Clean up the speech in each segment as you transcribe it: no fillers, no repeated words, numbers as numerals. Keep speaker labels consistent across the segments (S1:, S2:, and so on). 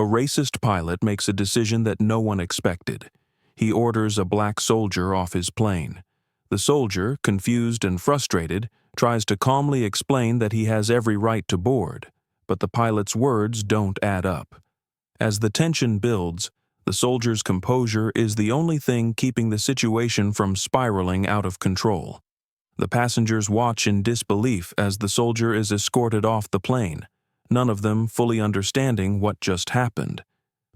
S1: A racist pilot makes a decision that no one expected. He orders a black soldier off his plane. The soldier, confused and frustrated, tries to calmly explain that he has every right to board, but the pilot's words don't add up. As the tension builds, the soldier's composure is the only thing keeping the situation from spiraling out of control. The passengers watch in disbelief as the soldier is escorted off the plane, none of them fully understanding what just happened.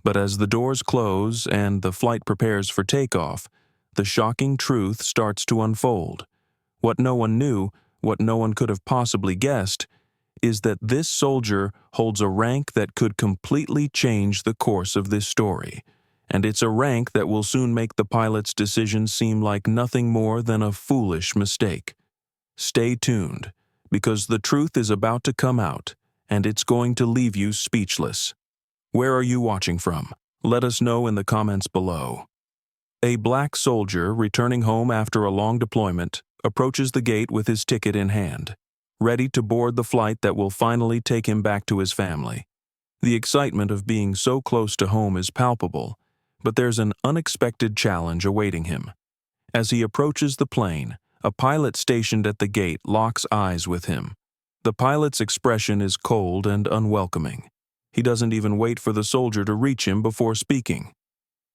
S1: But as the doors close and the flight prepares for takeoff, the shocking truth starts to unfold. What no one knew, what no one could have possibly guessed, is that this soldier holds a rank that could completely change the course of this story. And it's a rank that will soon make the pilot's decision seem like nothing more than a foolish mistake. Stay tuned, because the truth is about to come out, and it's going to leave you speechless. Where are you watching from? Let us know in the comments below. A black soldier returning home after a long deployment approaches the gate with his ticket in hand, ready to board the flight that will finally take him back to his family. The excitement of being so close to home is palpable, but there's an unexpected challenge awaiting him. As he approaches the plane, a pilot stationed at the gate locks eyes with him. The pilot's expression is cold and unwelcoming. He doesn't even wait for the soldier to reach him before speaking.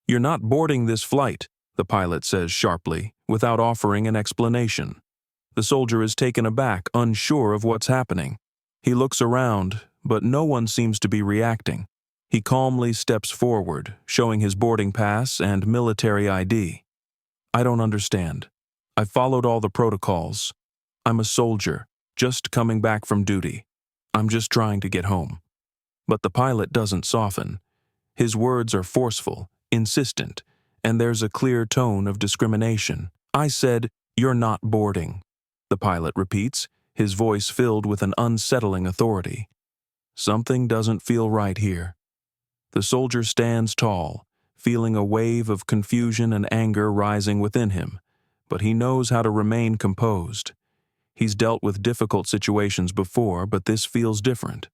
S1: "You're not boarding this flight," the pilot says sharply, without offering an explanation. The soldier is taken aback, unsure of what's happening. He looks around, but no one seems to be reacting. He calmly steps forward, showing his boarding pass and military ID. "I don't understand. I followed all the protocols. I'm a soldier, just coming back from duty. I'm just trying to get home." But the pilot doesn't soften. His words are forceful, insistent, and there's a clear tone of discrimination. "I said, you're not boarding," the pilot repeats, his voice filled with an unsettling authority. Something doesn't feel right here. The soldier stands tall, feeling a wave of confusion and anger rising within him, but he knows how to remain composed. He's dealt with difficult situations before, but this feels different.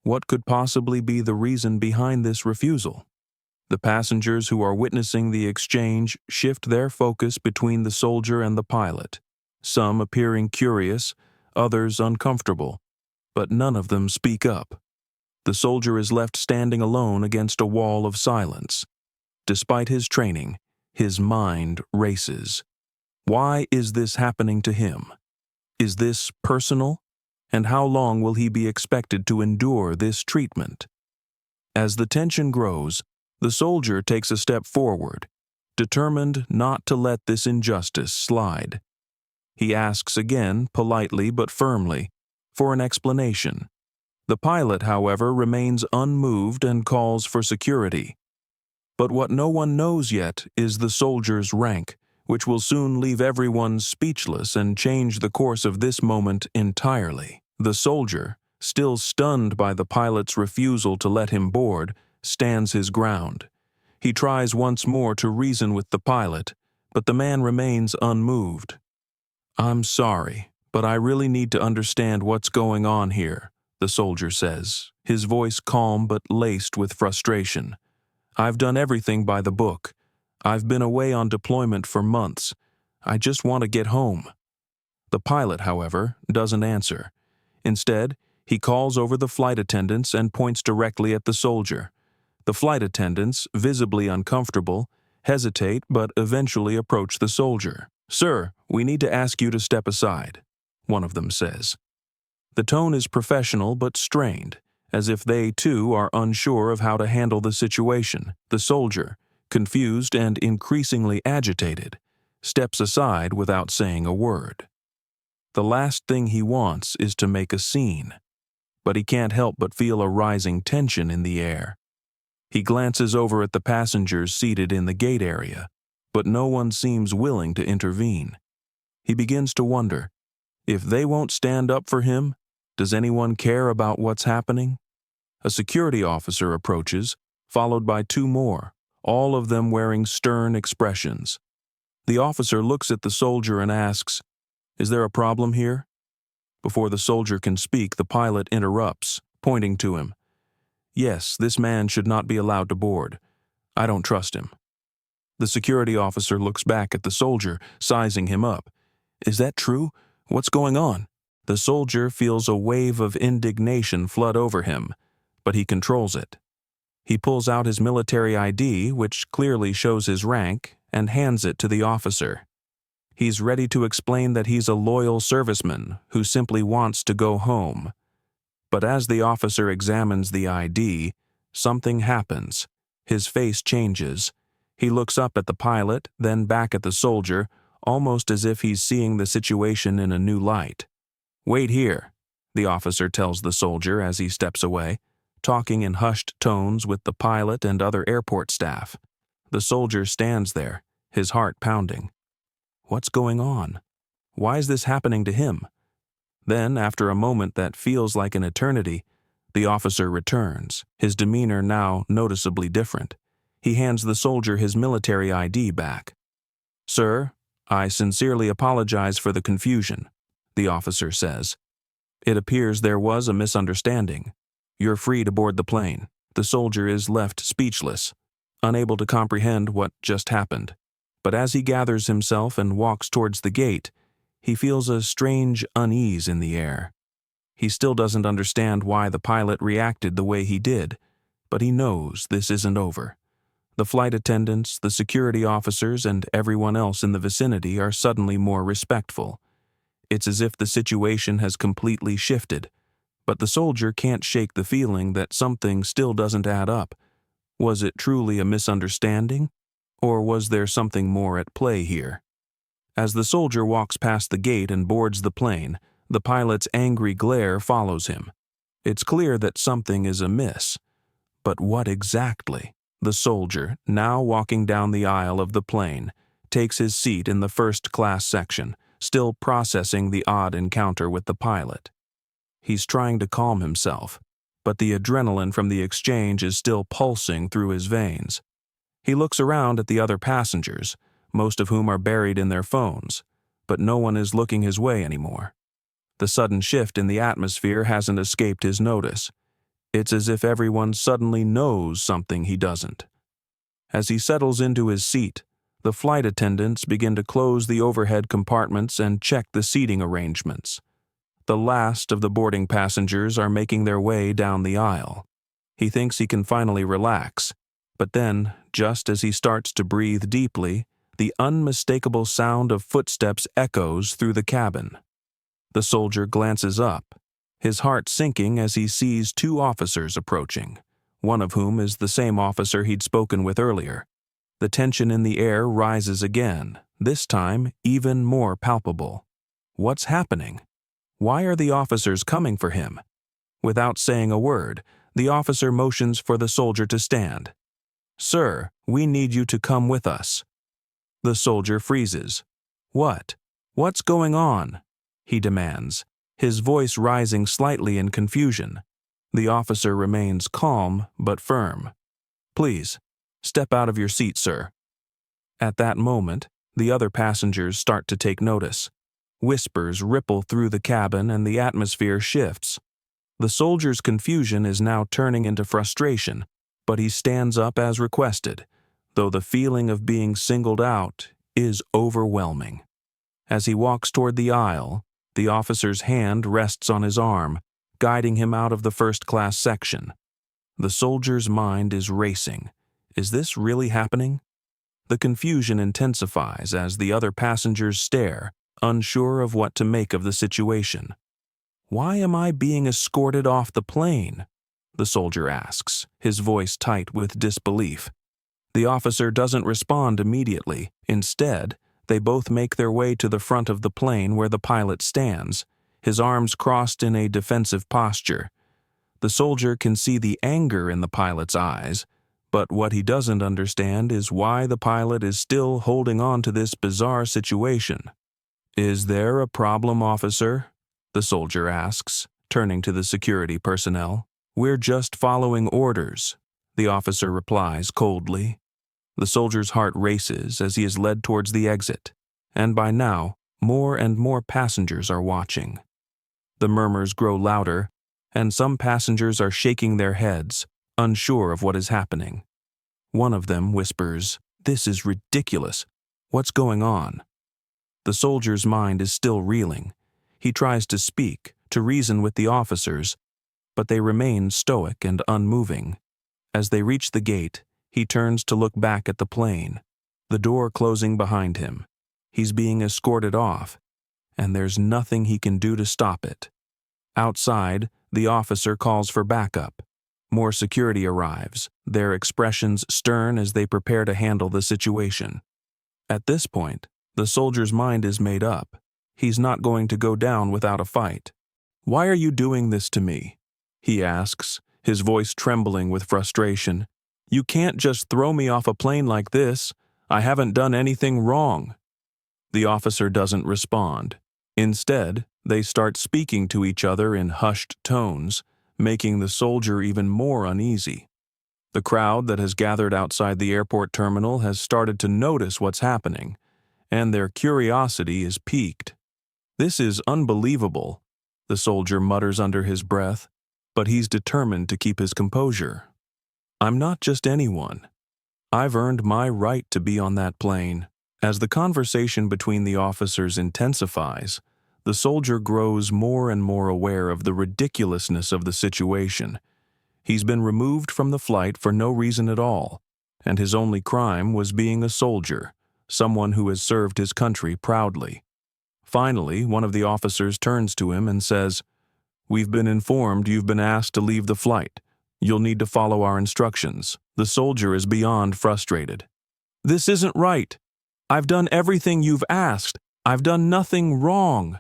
S1: What could possibly be the reason behind this refusal? The passengers who are witnessing the exchange shift their focus between the soldier and the pilot, some appearing curious, others uncomfortable, but none of them speak up. The soldier is left standing alone against a wall of silence. Despite his training, his mind races. Why is this happening to him? Is this personal? And how long will he be expected to endure this treatment? As the tension grows, the soldier takes a step forward, determined not to let this injustice slide. He asks again, politely but firmly, for an explanation. The pilot, however, remains unmoved and calls for security. But what no one knows yet is the soldier's rank, which will soon leave everyone speechless and change the course of this moment entirely. The soldier, still stunned by the pilot's refusal to let him board, stands his ground. He tries once more to reason with the pilot, but the man remains unmoved. "I'm sorry, but I really need to understand what's going on here," the soldier says, his voice calm but laced with frustration. "I've done everything by the book. I've been away on deployment for months. I just want to get home." The pilot, however, doesn't answer. Instead, he calls over the flight attendants and points directly at the soldier. The flight attendants, visibly uncomfortable, hesitate but eventually approach the soldier. "Sir, we need to ask you to step aside," one of them says. The tone is professional but strained, as if they, too, are unsure of how to handle the situation. The soldier, confused and increasingly agitated, steps aside without saying a word. The last thing he wants is to make a scene, but he can't help but feel a rising tension in the air. He glances over at the passengers seated in the gate area, but no one seems willing to intervene. He begins to wonder, if they won't stand up for him, does anyone care about what's happening? A security officer approaches, followed by two more, all of them wearing stern expressions. The officer looks at the soldier and asks, "Is there a problem here?" Before the soldier can speak, the pilot interrupts, pointing to him. Yes, this man should not be allowed to board. I don't trust him. The security officer looks back at the soldier, sizing him up. Is that true? What's going on? The soldier feels a wave of indignation flood over him, but he controls it. He pulls out his military ID, which clearly shows his rank, and hands it to the officer. He's ready to explain that he's a loyal serviceman who simply wants to go home. But as the officer examines the ID, something happens. His face changes. He looks up at the pilot, then back at the soldier, almost as if he's seeing the situation in a new light. "Wait here," the officer tells the soldier as he steps away, talking in hushed tones with the pilot and other airport staff. The soldier stands there, his heart pounding. What's going on? Why is this happening to him? Then, after a moment that feels like an eternity, the officer returns, his demeanor now noticeably different. He hands the soldier his military ID back. "Sir, I sincerely apologize for the confusion," the officer says. "It appears there was a misunderstanding. You're free to board the plane." The soldier is left speechless, unable to comprehend what just happened. But as he gathers himself and walks towards the gate, he feels a strange unease in the air. He still doesn't understand why the pilot reacted the way he did, but he knows this isn't over. The flight attendants, the security officers, and everyone else in the vicinity are suddenly more respectful. It's as if the situation has completely shifted, but the soldier can't shake the feeling that something still doesn't add up. Was it truly a misunderstanding, or was there something more at play here? As the soldier walks past the gate and boards the plane, the pilot's angry glare follows him. It's clear that something is amiss. But what exactly? The soldier, now walking down the aisle of the plane, takes his seat in the first-class section, still processing the odd encounter with the pilot. He's trying to calm himself, but the adrenaline from the exchange is still pulsing through his veins. He looks around at the other passengers, most of whom are buried in their phones, but no one is looking his way anymore. The sudden shift in the atmosphere hasn't escaped his notice. It's as if everyone suddenly knows something he doesn't. As he settles into his seat, the flight attendants begin to close the overhead compartments and check the seating arrangements. The last of the boarding passengers are making their way down the aisle. He thinks he can finally relax, but then, just as he starts to breathe deeply, the unmistakable sound of footsteps echoes through the cabin. The soldier glances up, his heart sinking as he sees two officers approaching, one of whom is the same officer he'd spoken with earlier. The tension in the air rises again, this time even more palpable. What's happening? Why are the officers coming for him? Without saying a word, the officer motions for the soldier to stand. "Sir, we need you to come with us." The soldier freezes. "What? What's going on?" he demands, his voice rising slightly in confusion. The officer remains calm but firm. "Please, step out of your seat, sir." At that moment, the other passengers start to take notice. Whispers ripple through the cabin and the atmosphere shifts. The soldier's confusion is now turning into frustration, but he stands up as requested, though the feeling of being singled out is overwhelming. As he walks toward the aisle, the officer's hand rests on his arm, guiding him out of the first-class section. The soldier's mind is racing. Is this really happening? The confusion intensifies as the other passengers stare, unsure of what to make of the situation. "Why am I being escorted off the plane?" the soldier asks, his voice tight with disbelief. The officer doesn't respond immediately. Instead, they both make their way to the front of the plane where the pilot stands, his arms crossed in a defensive posture. The soldier can see the anger in the pilot's eyes, but what he doesn't understand is why the pilot is still holding on to this bizarre situation. "Is there a problem, officer?" the soldier asks, turning to the security personnel. "We're just following orders," the officer replies coldly. The soldier's heart races as he is led towards the exit, and by now, more and more passengers are watching. The murmurs grow louder, and some passengers are shaking their heads, unsure of what is happening. One of them whispers, "This is ridiculous. What's going on?" The soldier's mind is still reeling. He tries to speak, to reason with the officers, but they remain stoic and unmoving. As they reach the gate, he turns to look back at the plane, the door closing behind him. He's being escorted off, and there's nothing he can do to stop it. Outside, the officer calls for backup. More security arrives, their expressions stern as they prepare to handle the situation. At this point, the soldier's mind is made up. He's not going to go down without a fight. "Why are you doing this to me?" he asks, his voice trembling with frustration. "You can't just throw me off a plane like this. I haven't done anything wrong." The officer doesn't respond. Instead, they start speaking to each other in hushed tones, making the soldier even more uneasy. The crowd that has gathered outside the airport terminal has started to notice what's happening, and their curiosity is piqued. "This is unbelievable," the soldier mutters under his breath, but he's determined to keep his composure. "I'm not just anyone. I've earned my right to be on that plane." As the conversation between the officers intensifies, the soldier grows more and more aware of the ridiculousness of the situation. He's been removed from the flight for no reason at all, and his only crime was being a soldier, someone who has served his country proudly. Finally, one of the officers turns to him and says, "We've been informed you've been asked to leave the flight. You'll need to follow our instructions." The soldier is beyond frustrated. "This isn't right. I've done everything you've asked. I've done nothing wrong."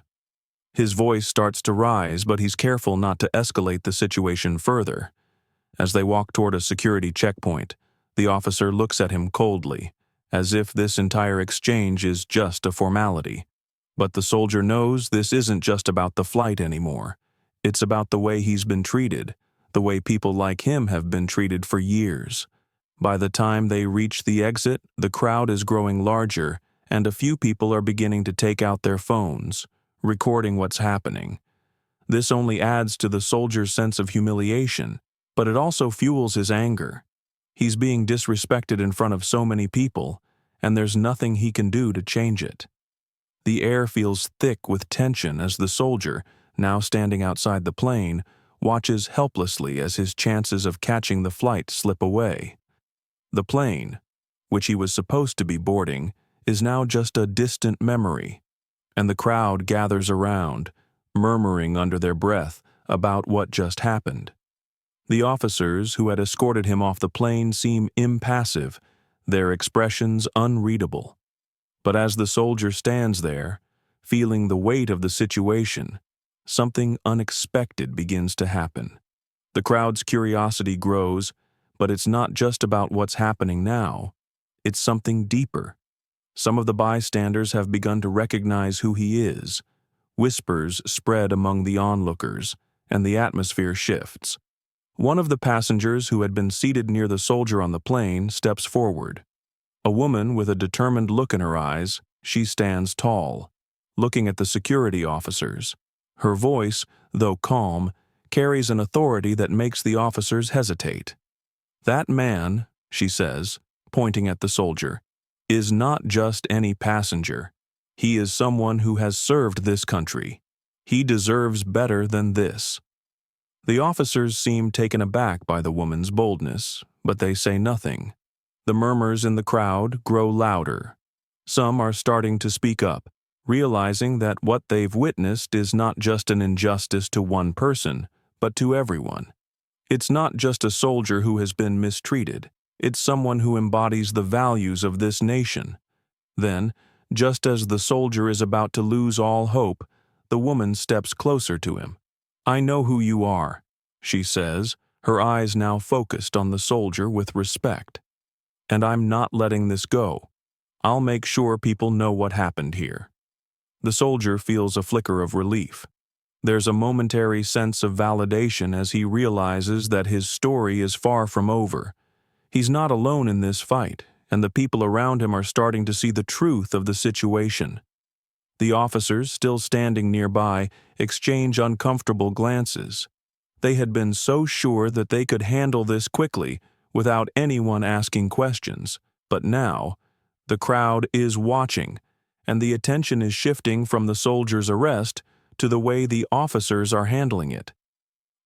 S1: His voice starts to rise, but he's careful not to escalate the situation further. As they walk toward a security checkpoint, the officer looks at him coldly, as if this entire exchange is just a formality. But the soldier knows this isn't just about the flight anymore. It's about the way he's been treated, the way people like him have been treated for years. By the time they reach the exit, the crowd is growing larger, and a few people are beginning to take out their phones, recording what's happening. This only adds to the soldier's sense of humiliation, but it also fuels his anger. He's being disrespected in front of so many people, and there's nothing he can do to change it. The air feels thick with tension as the soldier, now standing outside the plane, watches helplessly as his chances of catching the flight slip away. The plane, which he was supposed to be boarding, is now just a distant memory, and the crowd gathers around, murmuring under their breath about what just happened. The officers who had escorted him off the plane seem impassive, their expressions unreadable. But as the soldier stands there, feeling the weight of the situation, something unexpected begins to happen. The crowd's curiosity grows, but it's not just about what's happening now. It's something deeper. Some of the bystanders have begun to recognize who he is. Whispers spread among the onlookers, and the atmosphere shifts. One of the passengers who had been seated near the soldier on the plane steps forward. A woman with a determined look in her eyes, she stands tall, looking at the security officers. Her voice, though calm, carries an authority that makes the officers hesitate. "That man," she says, pointing at the soldier, "is not just any passenger. He is someone who has served this country. He deserves better than this." The officers seem taken aback by the woman's boldness, but they say nothing. The murmurs in the crowd grow louder. Some are starting to speak up, realizing that what they've witnessed is not just an injustice to one person, but to everyone. It's not just a soldier who has been mistreated. It's someone who embodies the values of this nation. Then, just as the soldier is about to lose all hope, the woman steps closer to him. "I know who you are," she says, her eyes now focused on the soldier with respect. "And I'm not letting this go. I'll make sure people know what happened here." The soldier feels a flicker of relief. There's a momentary sense of validation as he realizes that his story is far from over. He's not alone in this fight, and the people around him are starting to see the truth of the situation. The officers, still standing nearby, exchange uncomfortable glances. They had been so sure that they could handle this quickly without anyone asking questions. But now, the crowd is watching, and the attention is shifting from the soldier's arrest to the way the officers are handling it.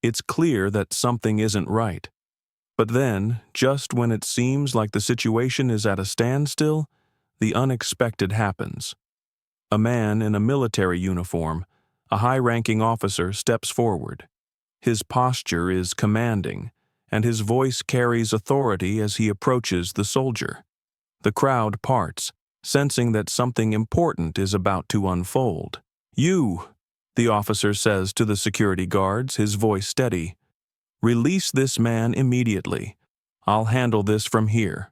S1: It's clear that something isn't right. But then, just when it seems like the situation is at a standstill, the unexpected happens. A man in a military uniform, a high-ranking officer, steps forward. His posture is commanding, and his voice carries authority as he approaches the soldier. The crowd parts, sensing that something important is about to unfold. "You," the officer says to the security guards, his voice steady, "release this man immediately. I'll handle this from here."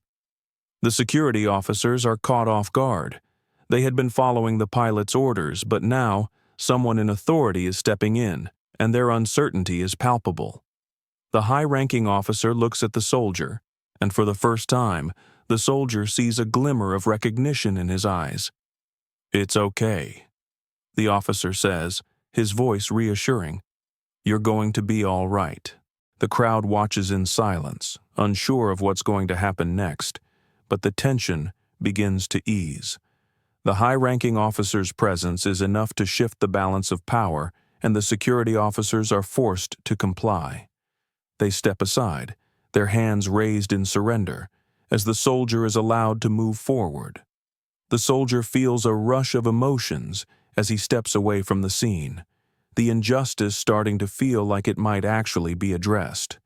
S1: The security officers are caught off guard. They had been following the pilot's orders, but now someone in authority is stepping in, and their uncertainty is palpable. The high-ranking officer looks at the soldier, and for the first time, the soldier sees a glimmer of recognition in his eyes. "It's okay," the officer says, his voice reassuring. "You're going to be all right." The crowd watches in silence, unsure of what's going to happen next, but the tension begins to ease. The high-ranking officer's presence is enough to shift the balance of power, and the security officers are forced to comply. They step aside, their hands raised in surrender, as the soldier is allowed to move forward. The soldier feels a rush of emotions as he steps away from the scene, the injustice starting to feel like it might actually be addressed.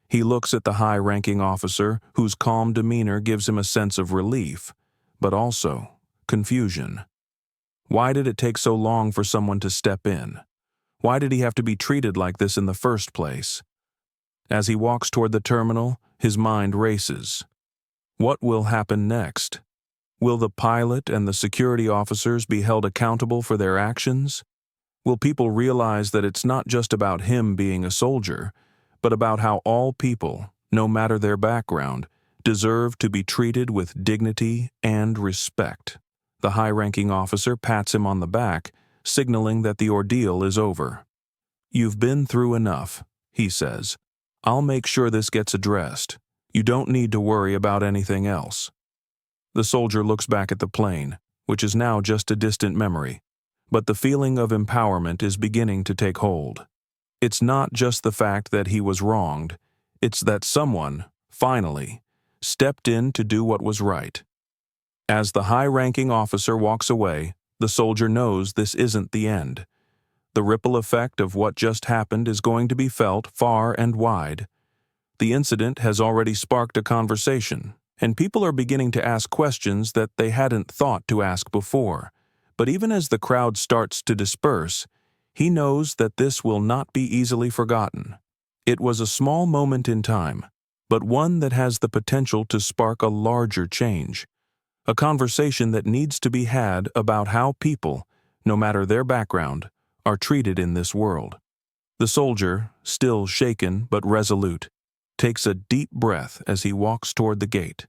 S1: He looks at the high-ranking officer, whose calm demeanor gives him a sense of relief, but also confusion. Why did it take so long for someone to step in? Why did he have to be treated like this in the first place? As he walks toward the terminal, his mind races. What will happen next? Will the pilot and the security officers be held accountable for their actions? Will people realize that it's not just about him being a soldier, but about how all people, no matter their background, deserve to be treated with dignity and respect? The high-ranking officer pats him on the back, signaling that the ordeal is over. "You've been through enough," he says. "I'll make sure this gets addressed. You don't need to worry about anything else." The soldier looks back at the plane, which is now just a distant memory, but the feeling of empowerment is beginning to take hold. It's not just the fact that he was wronged, it's that someone, finally, stepped in to do what was right. As the high-ranking officer walks away, the soldier knows this isn't the end. The ripple effect of what just happened is going to be felt far and wide. The incident has already sparked a conversation, and people are beginning to ask questions that they hadn't thought to ask before. But even as the crowd starts to disperse, he knows that this will not be easily forgotten. It was a small moment in time, but one that has the potential to spark a larger change. A conversation that needs to be had about how people, no matter their background, are treated in this world. The soldier, still shaken but resolute, takes a deep breath as he walks toward the gate.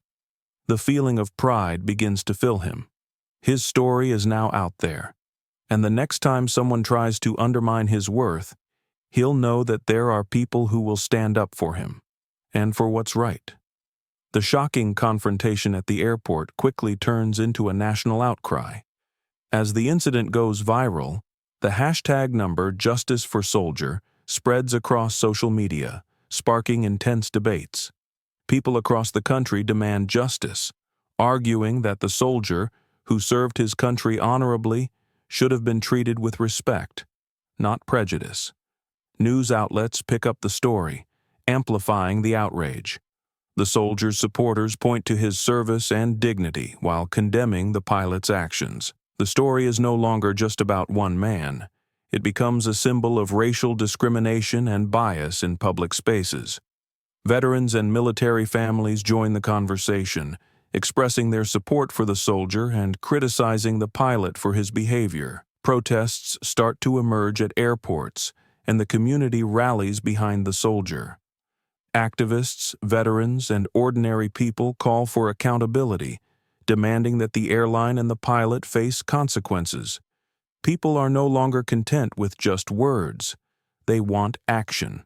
S1: The feeling of pride begins to fill him. His story is now out there, and the next time someone tries to undermine his worth, he'll know that there are people who will stand up for him, and for what's right. The shocking confrontation at the airport quickly turns into a national outcry. As the incident goes viral, the hashtag number Justice for Soldier spreads across social media, sparking intense debates. People across the country demand justice, arguing that the soldier, who served his country honorably, should have been treated with respect, not prejudice. News outlets pick up the story, amplifying the outrage. The soldier's supporters point to his service and dignity while condemning the pilot's actions. The story is no longer just about one man. It becomes a symbol of racial discrimination and bias in public spaces. Veterans and military families join the conversation, expressing their support for the soldier and criticizing the pilot for his behavior. Protests start to emerge at airports, and the community rallies behind the soldier. Activists, veterans, and ordinary people call for accountability, demanding that the airline and the pilot face consequences. People are no longer content with just words. They want action.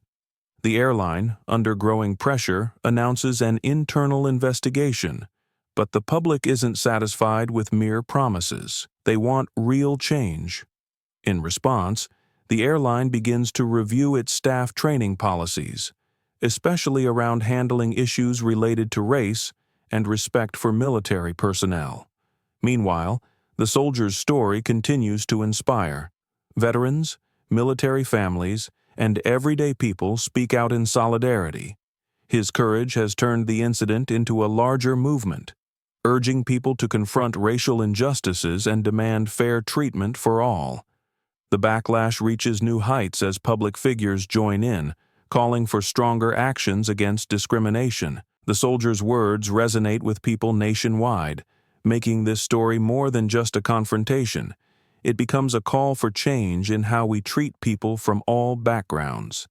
S1: The airline, under growing pressure, announces an internal investigation, but the public isn't satisfied with mere promises. They want real change. In response, the airline begins to review its staff training policies, especially around handling issues related to race and respect for military personnel. Meanwhile, the soldier's story continues to inspire. Veterans, military families, and everyday people speak out in solidarity. His courage has turned the incident into a larger movement, urging people to confront racial injustices and demand fair treatment for all. The backlash reaches new heights as public figures join in, calling for stronger actions against discrimination. The soldier's words resonate with people nationwide, making this story more than just a confrontation. It becomes a call for change in how we treat people from all backgrounds.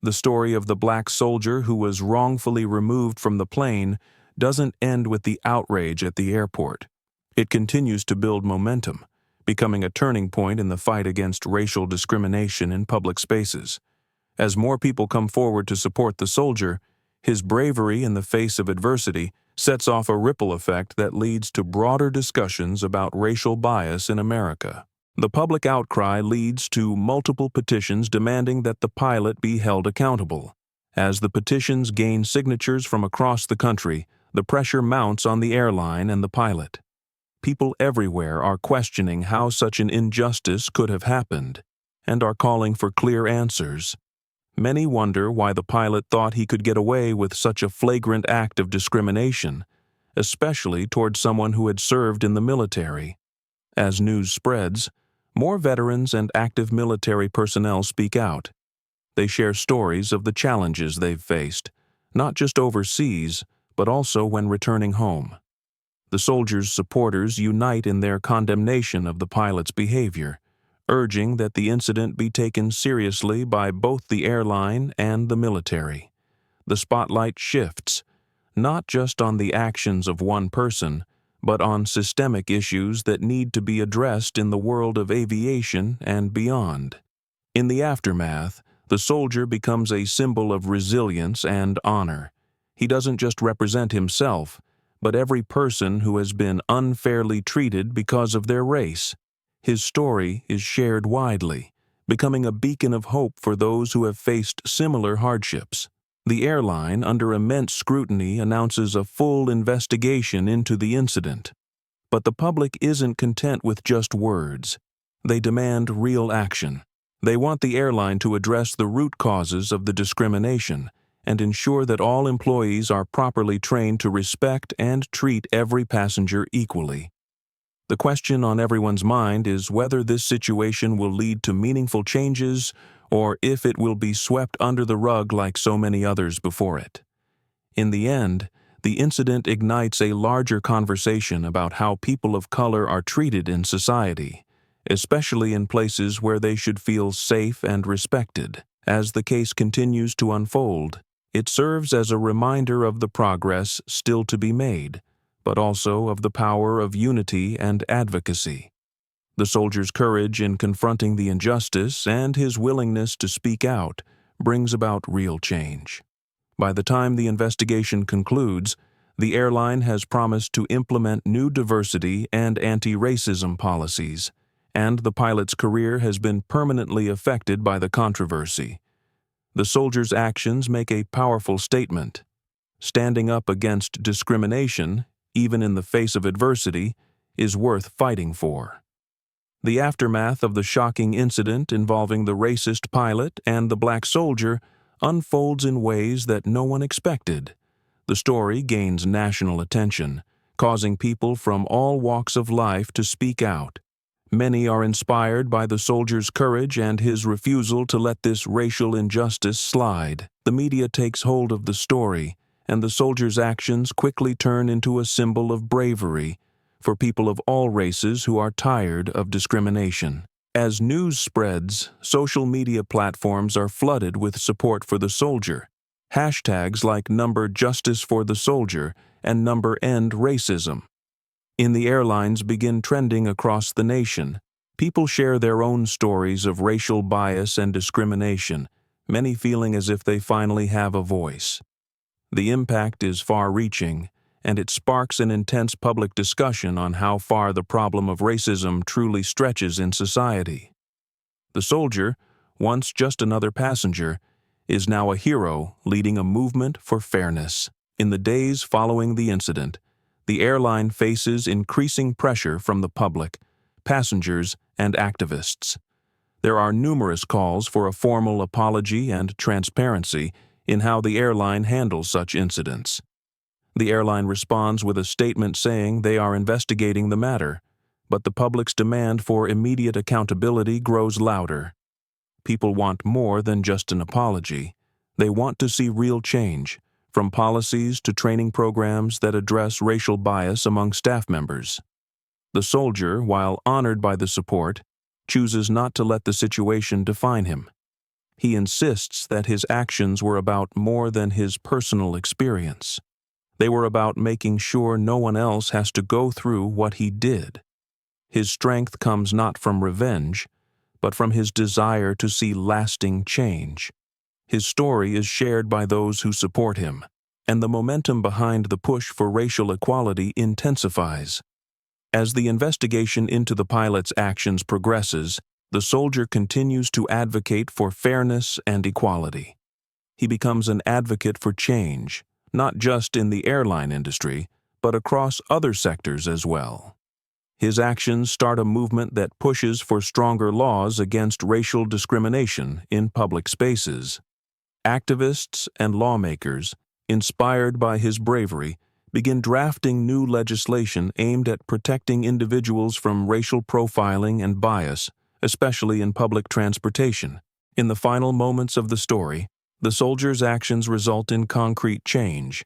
S1: The story of the black soldier who was wrongfully removed from the plane doesn't end with the outrage at the airport. It continues to build momentum, becoming a turning point in the fight against racial discrimination in public spaces. As more people come forward to support the soldier, his bravery in the face of adversity sets off a ripple effect that leads to broader discussions about racial bias in America. The public outcry leads to multiple petitions demanding that the pilot be held accountable. As the petitions gain signatures from across the country, the pressure mounts on the airline and the pilot. People everywhere are questioning how such an injustice could have happened and are calling for clear answers. Many wonder why the pilot thought he could get away with such a flagrant act of discrimination, especially toward someone who had served in the military. As news spreads, more veterans and active military personnel speak out. They share stories of the challenges they've faced, not just overseas, but also when returning home. The soldiers' supporters unite in their condemnation of the pilot's behavior, urging that the incident be taken seriously by both the airline and the military. The spotlight shifts, not just on the actions of one person, but on systemic issues that need to be addressed in the world of aviation and beyond. In the aftermath, the soldier becomes a symbol of resilience and honor. He doesn't just represent himself, but every person who has been unfairly treated because of their race. His story is shared widely, becoming a beacon of hope for those who have faced similar hardships. The airline, under immense scrutiny, announces a full investigation into the incident. But the public isn't content with just words. They demand real action. They want the airline to address the root causes of the discrimination and ensure that all employees are properly trained to respect and treat every passenger equally. The question on everyone's mind is whether this situation will lead to meaningful changes or if it will be swept under the rug like so many others before it. In the end, the incident ignites a larger conversation about how people of color are treated in society, especially in places where they should feel safe and respected. As the case continues to unfold, it serves as a reminder of the progress still to be made, but also of the power of unity and advocacy. The soldier's courage in confronting the injustice and his willingness to speak out brings about real change. By the time the investigation concludes, the airline has promised to implement new diversity and anti-racism policies, and the pilot's career has been permanently affected by the controversy. The soldier's actions make a powerful statement. Standing up against discrimination, even in the face of adversity, is worth fighting for. The aftermath of the shocking incident involving the racist pilot and the black soldier unfolds in ways that no one expected. The story gains national attention, causing people from all walks of life to speak out. Many are inspired by the soldier's courage and his refusal to let this racial injustice slide. The media takes hold of the story, and the soldier's actions quickly turn into a symbol of bravery for people of all races who are tired of discrimination. As news spreads, social media platforms are flooded with support for the soldier. Hashtags like #JusticeForTheSoldier and #EndRacism in the airlines begin trending across the nation. People share their own stories of racial bias and discrimination, many feeling as if they finally have a voice. The impact is far-reaching, and it sparks an intense public discussion on how far the problem of racism truly stretches in society. The soldier, once just another passenger, is now a hero leading a movement for fairness. In the days following the incident, the airline faces increasing pressure from the public, passengers, and activists. There are numerous calls for a formal apology and transparency in how the airline handles such incidents. The airline responds with a statement saying they are investigating the matter, but the public's demand for immediate accountability grows louder. People want more than just an apology. They want to see real change, from policies to training programs that address racial bias among staff members. The soldier, while honored by the support, chooses not to let the situation define him. He insists that his actions were about more than his personal experience. They were about making sure no one else has to go through what he did. His strength comes not from revenge, but from his desire to see lasting change. His story is shared by those who support him, and the momentum behind the push for racial equality intensifies. As the investigation into the pilot's actions progresses, the soldier continues to advocate for fairness and equality. He becomes an advocate for change, not just in the airline industry, but across other sectors as well. His actions start a movement that pushes for stronger laws against racial discrimination in public spaces. Activists and lawmakers, inspired by his bravery, begin drafting new legislation aimed at protecting individuals from racial profiling and bias, especially in public transportation. In the final moments of the story, the soldier's actions result in concrete change.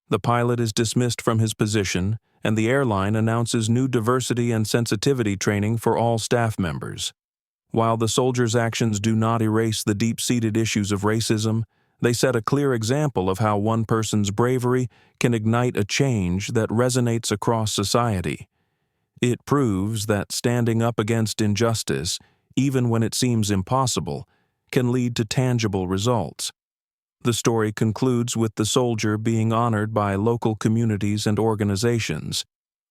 S1: The pilot is dismissed from his position, and the airline announces new diversity and sensitivity training for all staff members. While the soldier's actions do not erase the deep-seated issues of racism, they set a clear example of how one person's bravery can ignite a change that resonates across society. It proves that standing up against injustice, even when it seems impossible, can lead to tangible results. The story concludes with the soldier being honored by local communities and organizations.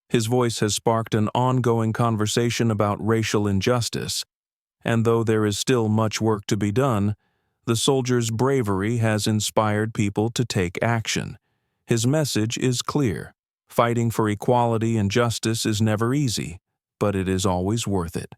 S1: His voice has sparked an ongoing conversation about racial injustice, and though there is still much work to be done, the soldier's bravery has inspired people to take action. His message is clear. Fighting for equality and justice is never easy, but it is always worth it.